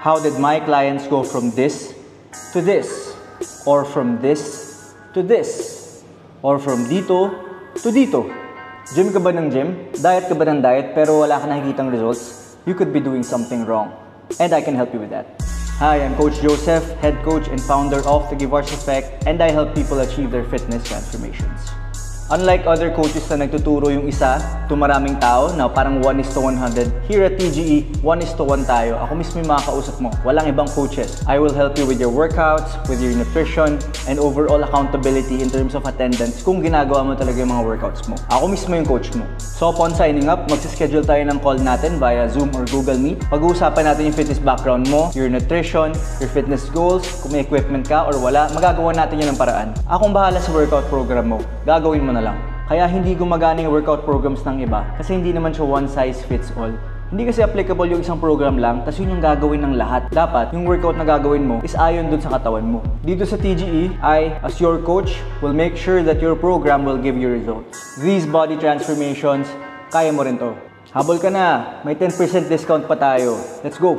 How did my clients go from this to this? Or from this to this? Or from dito to dito? Gym ka ba ng gym? Diet ka ba ng diet pero wala ka nakikitang results? You could be doing something wrong. And I can help you with that. Hi, I'm Coach Joseph, head coach and founder of The Give Ours Effect, and I help people achieve their fitness transformations. Unlike other coaches na nagtuturo yung isa to maraming tao na parang 1:100, here at TGE, 1:1 tayo. Ako mismo yung makakausap mo. Walang ibang coaches. I will help you with your workouts, with your nutrition, and overall accountability in terms of attendance kung ginagawa mo talaga yung mga workouts mo. Ako mismo yung coach mo. So upon signing up, magsischedule tayo ng call natin via Zoom or Google Meet. Pag-uusapan natin yung fitness background mo, your nutrition, your fitness goals, kung may equipment ka or wala, magagawa natin yun ng paraan. Akong bahala sa workout program mo. Gagawin mo na lang. Kaya hindi gumagana yung workout programs ng iba kasi hindi naman siya one size fits all. Hindi kasi applicable yung isang program lang tas yun yung gagawin ng lahat. Dapat yung workout na gagawin mo is ayon dun sa katawan mo. Dito sa TGE, I, as your coach, will make sure that your program will give you results. These body transformations, kaya mo rin to. Habol ka na, may 10% discount pa tayo. Let's go!